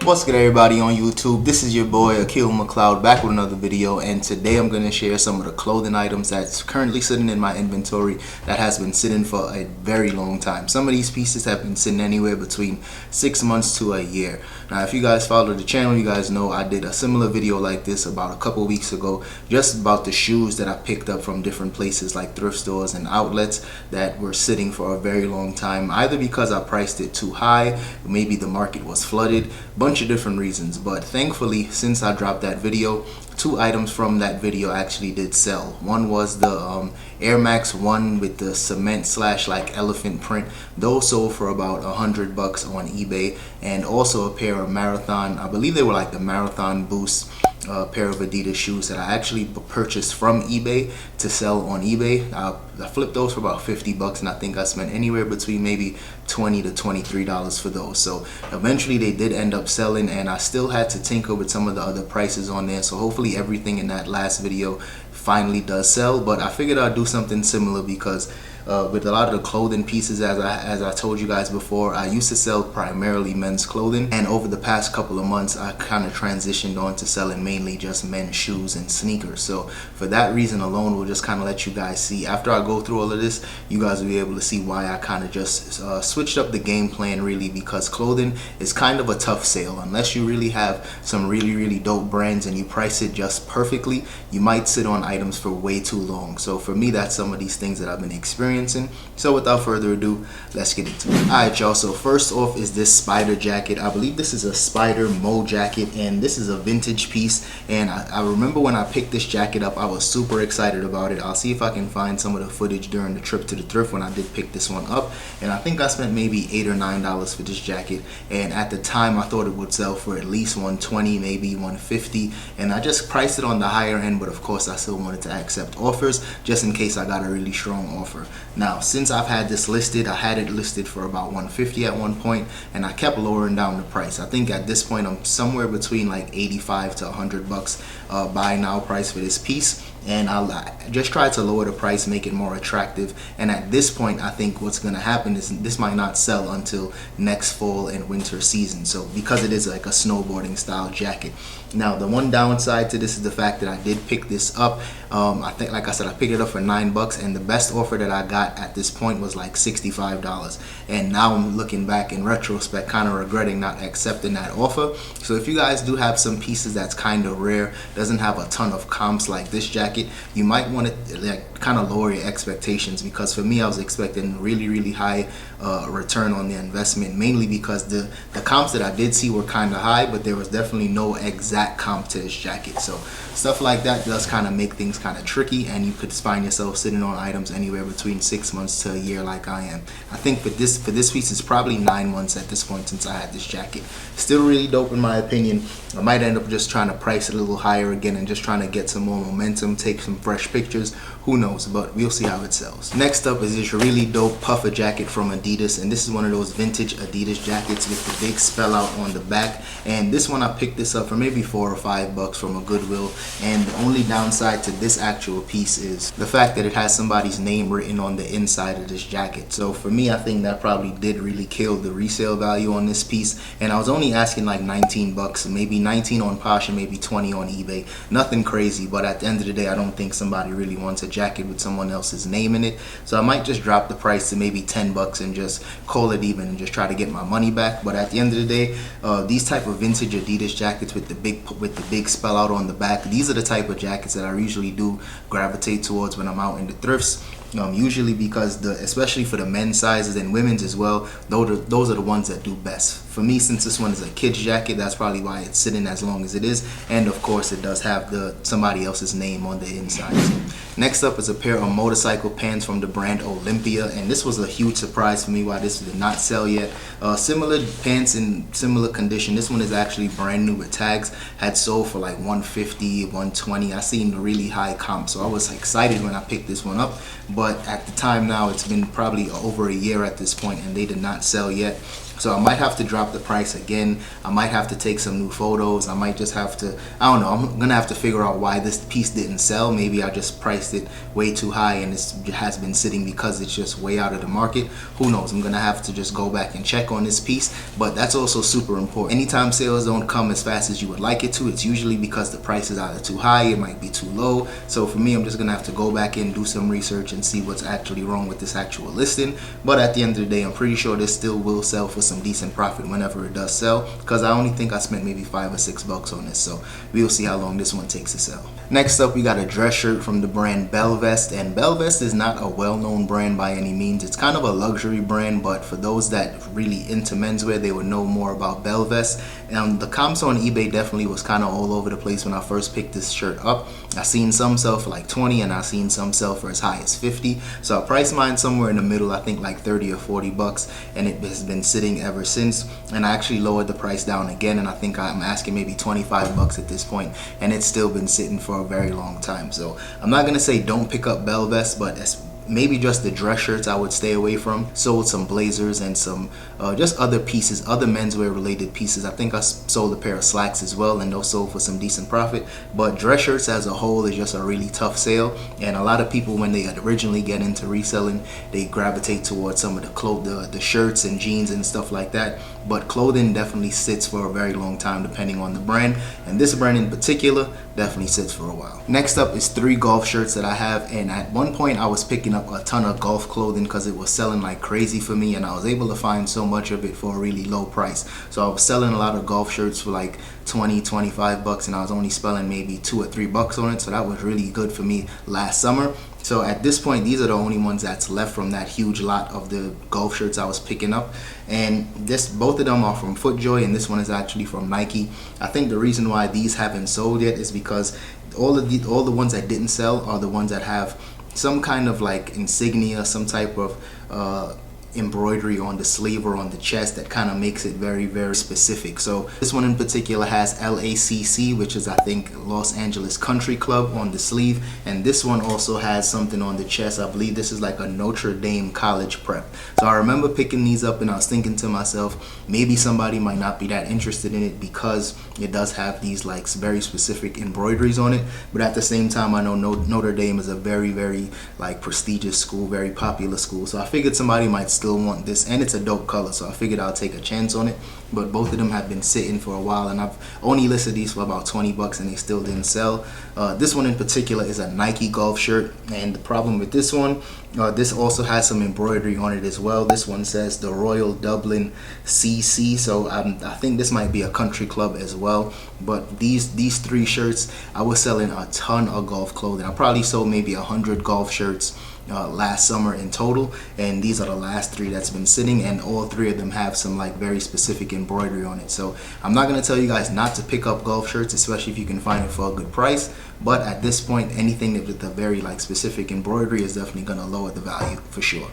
What's good, everybody on YouTube? This is your boy Akil McLeod back with another video, and today I'm going to share some of the clothing items that's currently sitting in my inventory that has been sitting for a very long time. Some of these pieces have been sitting anywhere between 6 months to a year. Now, if you guys follow the channel, you guys know I did a similar video like this about a couple weeks ago, just about the shoes that I picked up from different places like thrift stores and outlets that were sitting for a very long time, either because I priced it too high, maybe the market was flooded, bunch of different reasons. But thankfully, since I dropped that video, 2 items from that video actually did sell. One was the Air Max 1 with the cement / like elephant print. Those sold for about $100 on eBay, and also a pair of Marathon, I believe they were like the Marathon Boost pair of Adidas shoes that I actually purchased from eBay to sell on eBay. I flipped those for about $50, and I think I spent anywhere between maybe $20 to $23 for those. So eventually they did end up selling, and I still had to tinker with some of the other prices on there. So hopefully everything in that last video finally does sell. But I figured I'd do something similar because with a lot of the clothing pieces, as I told you guys before, I used to sell primarily men's clothing, and over the past couple of months I kind of transitioned on to selling mainly just men's shoes and sneakers. So for that reason alone, we'll just kind of let you guys see. After I go through all of this, you guys will be able to see why I kind of just switched up the game plan, really, because clothing is kind of a tough sale. Unless you really have some really dope brands and you price it just perfectly, you might sit on items for way too long. So for me, that's some of these things that I've been experiencing. So without further ado, let's get into it. Alright, y'all, so first off is this spider jacket. I believe this is a spider Mo jacket, and this is a vintage piece. And I remember when I picked this jacket up, I was super excited about it. I'll see if I can find some of the footage during the trip to the thrift when I did pick this one up, and I think I spent maybe $8 or $9 for this jacket. And at the time I thought it would sell for at least $120, maybe $150, and I just priced it on the higher end, but of course I still wanted to accept offers just in case I got a really strong offer. Now, since I've had this listed, I had it listed for about $150 at one point, and I kept lowering down the price. I think at this point I'm somewhere between like $85 to $100 buy now price for this piece, and I'll just try to lower the price, make it more attractive. And at this point, I think what's going to happen is this might not sell until next fall and winter season, so because it is like a snowboarding style jacket. Now, the one downside to this is the fact that I did pick this up. I think, like I said, I picked it up for $9, and the best offer that I got at this point was like $65. And now I'm looking back in retrospect, kind of regretting not accepting that offer. So if you guys do have some pieces that's kind of rare, doesn't have a ton of comps like this jacket, you might want to like kind of lower your expectations, because for me, I was expecting really high return on the investment, mainly because the comps that I did see were kind of high, but there was definitely no exact comp to this jacket. So stuff like that does kind of make things kind of tricky, and you could find yourself sitting on items anywhere between 6 months to a year like I am. I think for this piece, it's probably 9 months at this point since I had this jacket. Still really dope in my opinion. I might end up just trying to price it a little higher again and just trying to get some more momentum, take some fresh pictures, who knows, but we'll see how it sells. Next up is this really dope puffer jacket from Adidas, and this is one of those vintage Adidas jackets with the big spell out on the back. And this one, I picked this up for maybe $4 or $5 from a Goodwill, and the only downside to this actual piece is the fact that it has somebody's name written on the inside of this jacket. So for me, I think that probably did really kill the resale value on this piece, and I was only asking like $19, maybe 19 on Posh and maybe 20 on eBay. Nothing crazy, but at the end of the day, I don't think somebody really wants a jacket with someone else's name in it. So I might just drop the price to maybe $10 and just call it even and just try to get my money back. But at the end of the day, these type of vintage Adidas jackets with the big spell out on the back, these are the type of jackets that I usually do gravitate towards when I'm out in the thrifts. Usually because especially for the men's sizes and women's as well, those are the ones that do best. For me, since this one is a kid's jacket, that's probably why it's sitting as long as it is, and of course it does have somebody else's name on the inside. So, next up is a pair of motorcycle pants from the brand Olympia, and this was a huge surprise for me why this did not sell yet. Similar pants in similar condition. This one is actually brand new with tags, had sold for like $150, $120. I seen the really high comp, so I was excited when I picked this one up. But at the time now, it's been probably over a year at this point, and they did not sell yet. So I might have to drop the price again. I might have to take some new photos. I might just have to, I don't know, I'm gonna have to figure out why this piece didn't sell. Maybe I just priced it way too high and it has been sitting because it's just way out of the market. Who knows? I'm gonna have to just go back and check on this piece. But that's also super important. Anytime sales don't come as fast as you would like it to, it's usually because the price is either too high, it might be too low. So for me, I'm just gonna have to go back in, do some research and see what's actually wrong with this actual listing. But at the end of the day, I'm pretty sure this still will sell for some decent profit whenever it does sell, because I only think I spent maybe $5 or $6 on this. So we'll see how long this one takes to sell. Next up, we got a dress shirt from the brand Belvest, and Belvest is not a well-known brand by any means. It's kind of a luxury brand, but for those that really into menswear, they would know more about Belvest. And the comps on eBay definitely was kind of all over the place when I first picked this shirt up. I seen some sell for like 20 and I seen some sell for as high as 50. So I priced mine somewhere in the middle, I think like 30 or 40 bucks, and it has been sitting ever since. And I actually lowered the price down again, and I think I'm asking maybe 25 bucks at this point, and it's still been sitting for a very long time. So I'm not gonna say don't pick up Belvest, but maybe just the dress shirts I would stay away from. Sold some blazers and some just other pieces, other menswear related pieces. I think I sold a pair of slacks as well, and those sold for some decent profit. But dress shirts as a whole is just a really tough sale, and a lot of people, when they originally get into reselling, they gravitate towards some of the shirts and jeans and stuff like that. But clothing definitely sits for a very long time depending on the brand, and this brand in particular definitely sits for a while. Next up is 3 golf shirts that I have, and at one point I was picking up a ton of golf clothing because it was selling like crazy for me, and I was able to find so much of it for a really low price. So I was selling a lot of golf shirts for like 20-25 bucks, and I was only spending maybe $2 or $3 on it, so that was really good for me last summer. So at this point, these are the only ones that's left from that huge lot of the golf shirts I was picking up. And both of them are from FootJoy, and this one is actually from Nike. I think the reason why these haven't sold yet is because all the ones that didn't sell are the ones that have some kind of like insignia, some type of embroidery on the sleeve or on the chest that kind of makes it very, very specific. So this one in particular has LACC, which is I think Los Angeles Country Club, on the sleeve, and this one also has something on the chest. I believe this is like a Notre Dame college prep. So I remember picking these up and I was thinking to myself, maybe somebody might not be that interested in it because it does have these like very specific embroideries on it, but at the same time I know Notre Dame is a very, very like prestigious school, very popular school, so I figured somebody might still want this, and it's a dope color, so I figured I'll take a chance on it. But both of them have been sitting for a while, and I've only listed these for about 20 bucks and they still didn't sell. This one in particular is a Nike golf shirt, and the problem with this one, this also has some embroidery on it as well. This one says the Royal Dublin CC, so I think this might be a country club as well. But these 3 shirts, I was selling a ton of golf clothing. I probably sold maybe 100 golf shirts last summer in total, and these are the last 3 that's been sitting, and all 3 of them have some like very specific embroidery on it. So I'm not going to tell you guys not to pick up golf shirts, especially if you can find it for a good price, but at this point anything with a very like specific embroidery is definitely going to lower the value for sure.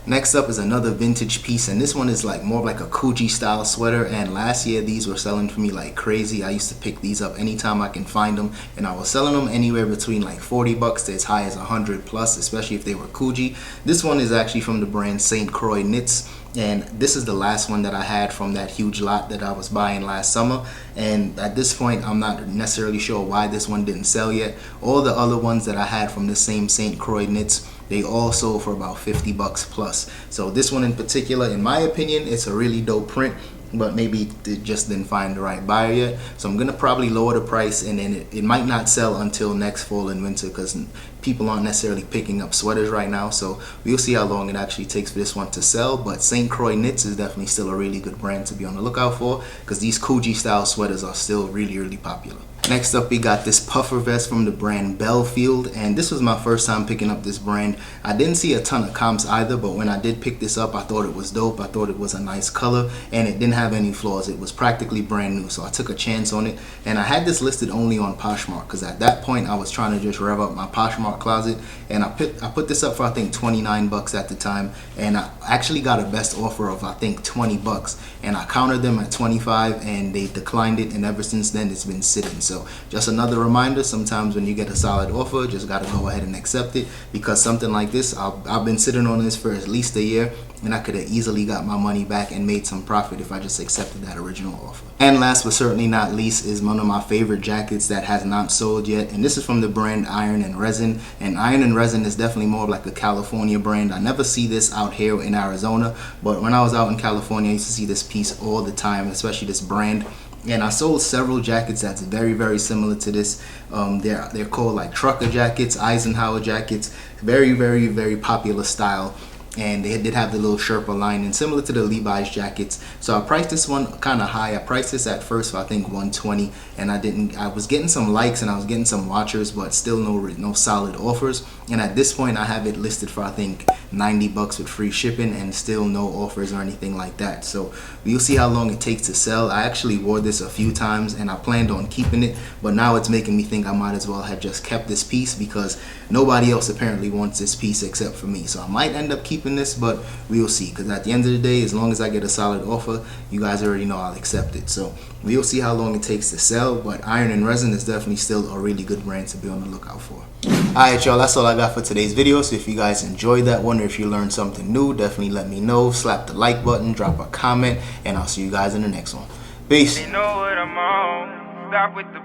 Next up is another vintage piece, and this one is like more like a Coogi style sweater, and last year these were selling for me like crazy. I used to pick these up anytime I can find them, and I was selling them anywhere between like 40 bucks to as high as 100 plus, especially if they were Coogi. This one is actually from the brand St. Croix Knits, and this is the last one that I had from that huge lot that I was buying last summer. And at this point I'm not necessarily sure why this one didn't sell yet. All the other ones that I had from the same St. Croix Knits, they all sold for about 50 bucks plus. So this one in particular, in my opinion, it's a really dope print, but maybe they just didn't find the right buyer yet. So I'm gonna probably lower the price, and then it might not sell until next fall and winter because people aren't necessarily picking up sweaters right now. So we'll see how long it actually takes for this one to sell. But St. Croix Knits is definitely still a really good brand to be on the lookout for, because these Coogi style sweaters are still really, really popular. Next up, we got this puffer vest from the brand Belfield, and this was my first time picking up this brand. I didn't see a ton of comps either, but when I did pick this up, I thought it was dope. I thought it was a nice color, and it didn't have any flaws. It was practically brand new, so I took a chance on it. And I had this listed only on Poshmark because at that point I was trying to just rev up my Poshmark Poshmark Closet, and I put this up for I think 29 bucks at the time, and I actually got a best offer of I think 20 bucks, and I countered them at 25 and they declined it, and ever since then it's been sitting. So just another reminder, sometimes when you get a solid offer, just gotta go ahead and accept it, because something like this, I've been sitting on this for at least a year, and I could have easily got my money back and made some profit if I just accepted that original offer. And last but certainly not least is one of my favorite jackets that has not sold yet, and this is from the brand Iron and Resin. And Iron and Resin is definitely more of like a California brand. I never see this out here in Arizona, but when I was out in California, I used to see this piece all the time, especially this brand. And I sold several jackets that's very similar to this. They're called like trucker jackets, Eisenhower jackets, very popular style. And they did have the little Sherpa lining similar to the Levi's jackets. So I priced this one kind of high. I priced this at first for I think 120, and I was getting some likes and I was getting some watchers, but still no solid offers. And at this point I have it listed for I think 90 bucks with free shipping, and still no offers or anything like that. So we'll see how long it takes to sell. I actually wore this a few times and I planned on keeping it, but now it's making me think I might as well have just kept this piece, because nobody else apparently wants this piece except for me. So I might end up keeping this, but we will see, because at the end of the day, as long as I get a solid offer, you guys already know I'll accept it. So we'll see how long it takes to sell, but Iron and Resin is definitely still a really good brand to be on the lookout for. Alright y'all, that's all I got for today's video. So if you guys enjoyed that one, or if you learned something new, definitely let me know. Slap the like button, drop a comment, and I'll see you guys in the next one. Peace. They know what I'm on. Stop with the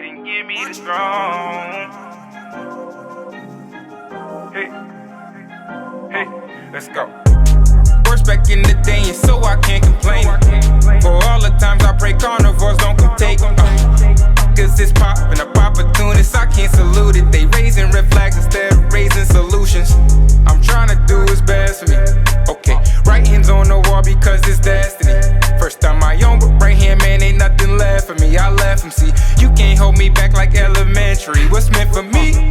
and give me the strong. Hey, let's go. First back in the day, and so I can't complain. For all the times I pray carnivores don't come take. Cause it's poppin' up opportunists, I can't salute it. They raising red flags instead of raising solutions. I'm trying to do what's best for me. Okay, right hand's on the wall because it's destiny. First time I own, but right hand man ain't nothing left for me. I left him, see, you can't hold me back like elementary. What's meant for me